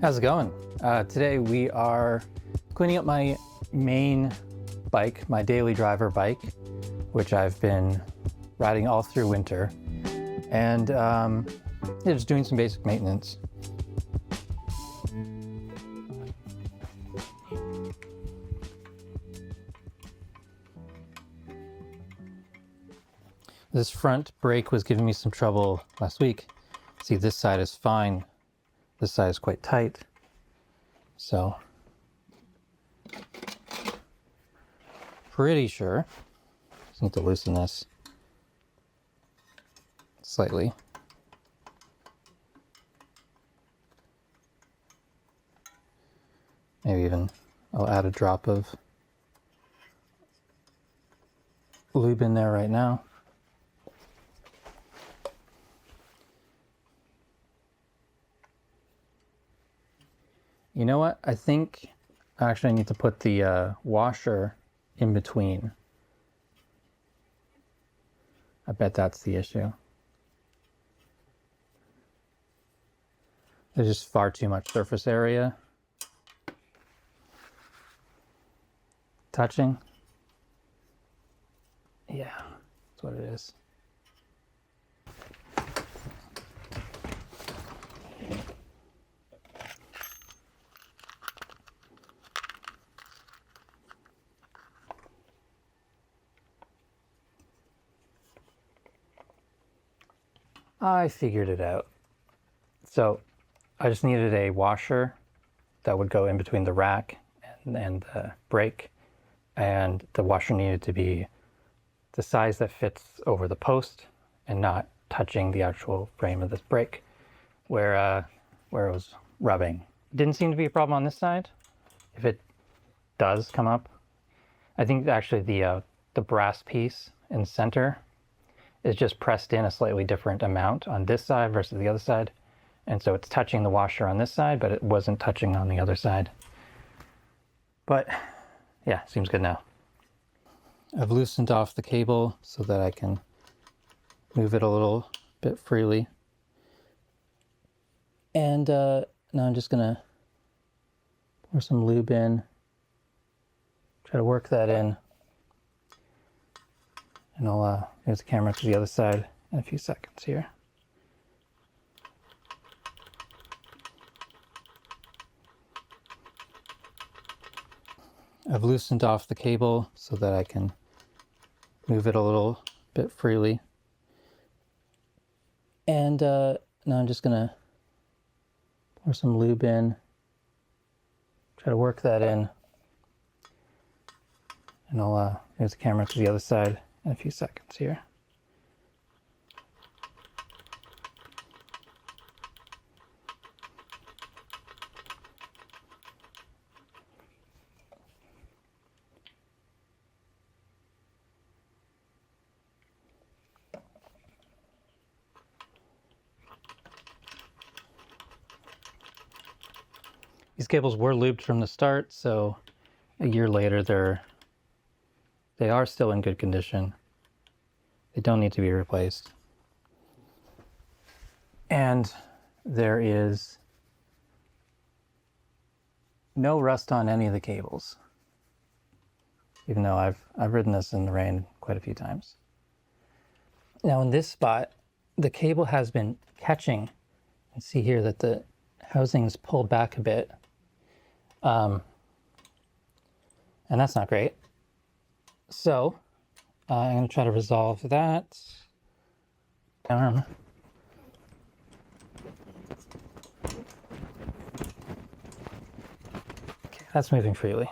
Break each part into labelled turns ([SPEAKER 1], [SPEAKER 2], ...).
[SPEAKER 1] How's it going? Today we are cleaning up my main bike, my daily driver bike, which I've been riding all through winter, and just doing some basic maintenance. This front brake was giving me some trouble last week. See, this side is fine. This side is quite tight. So, pretty sure. Just need to loosen this slightly. Maybe even I'll add a drop of lube in there right now. You know what? I think actually I need to put the washer in between. I bet that's the issue. There's just far too much surface area touching. Yeah, that's what it is. I figured it out. So I just needed a washer that would go in between the rack and the brake, and the washer needed to be the size that fits over the post and not touching the actual frame of this brake where it was rubbing. Didn't seem to be a problem on this side. If it does come up, I think actually the brass piece in the center is just pressed in a slightly different amount on this side versus the other side. And so it's touching the washer on this side, but it wasn't touching on the other side. But yeah, seems good now. I've loosened off the cable so that I can move it a little bit freely. And now I'm just gonna pour some lube in, try to work that in. And I'll move the camera to the other side in a few seconds here. I've loosened off the cable so that I can move it a little bit freely. And now I'm just gonna pour some lube in, try to work that in. And I'll move the camera to the other side in a few seconds here. These cables were lubed from the start, so a year later they are still in good condition. They don't need to be replaced. And there is no rust on any of the cables, even though I've ridden this in the rain quite a few times. Now in this spot, the cable has been catching. You can see here that the housing is pulled back a bit. And that's not great. So I'm going to try to resolve that. Okay, that's moving freely.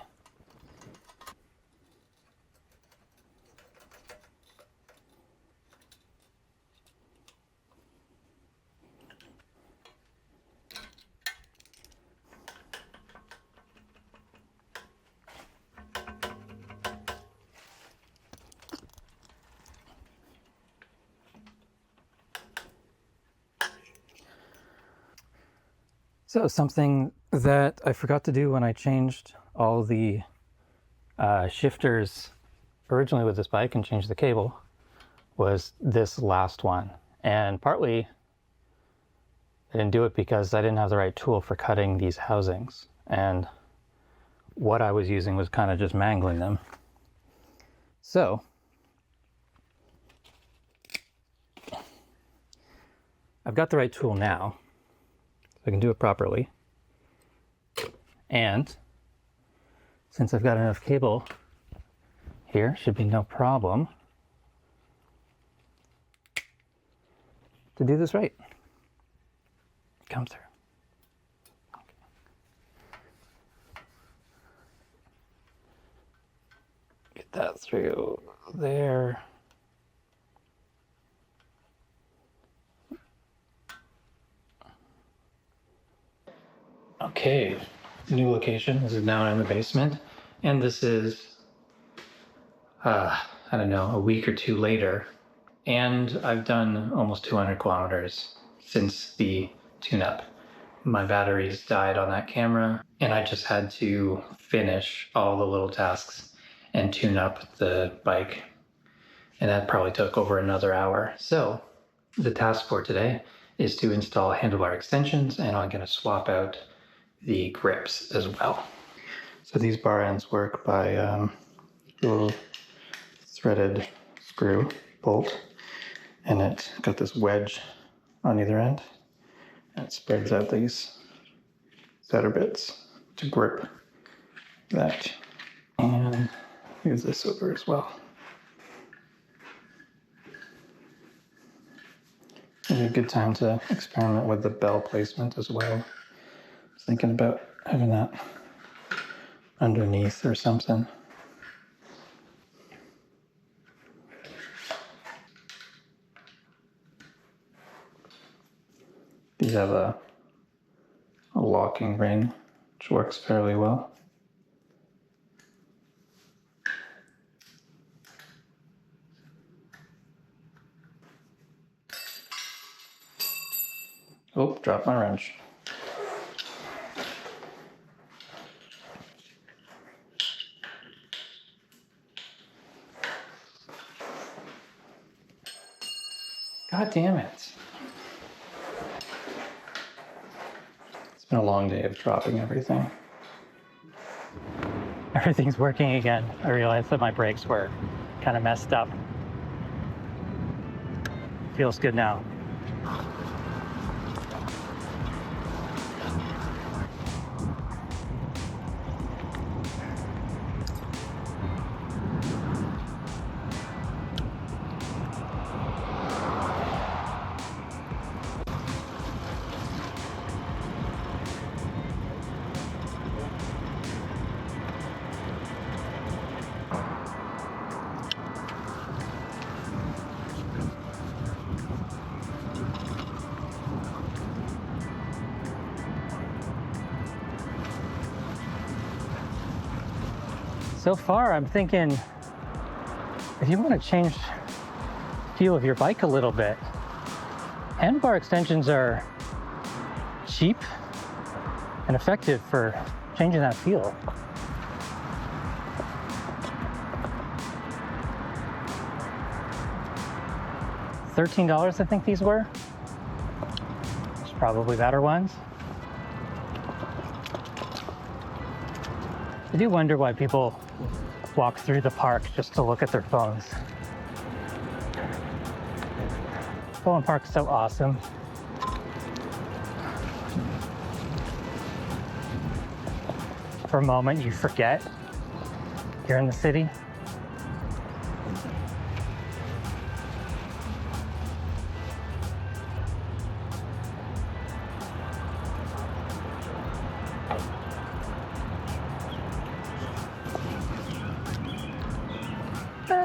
[SPEAKER 1] So something that I forgot to do when I changed all the shifters originally with this bike and changed the cable was this last one. And partly I didn't do it because I didn't have the right tool for cutting these housings, and what I was using was kind of just mangling them. So I've got the right tool now, so I can do it properly. And since I've got enough cable here, should be no problem to do this right. Come through. Okay. Get that through there. Okay, new location. This is down in the basement, and this is, I don't know, a week or two later, and I've done almost 200 kilometers since the tune-up. My batteries died on that camera, and I just had to finish all the little tasks and tune up the bike, and that probably took over another hour. So the task for today is to install handlebar extensions, and I'm going to swap out the grips as well. So these bar ends work by a little threaded screw bolt, and it's got this wedge on either end, and it spreads out these center bits to grip that. And use this over as well. Maybe a good time to experiment with the bell placement as well. I was thinking about having that underneath or something. These have a locking ring, which works fairly well. Oh, dropped my wrench. God damn it. It's been a long day of dropping everything. Everything's working again. I realized that my brakes were kind of messed up. Feels good now. So far, I'm thinking if you want to change the feel of your bike a little bit, handlebar extensions are cheap and effective for changing that feel. $13, I think these were. There's probably better ones. I do wonder why people walk through the park just to look at their phones. Phone Park's so awesome. For a moment, you forget you're in the city.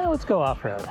[SPEAKER 1] Let's go off-road.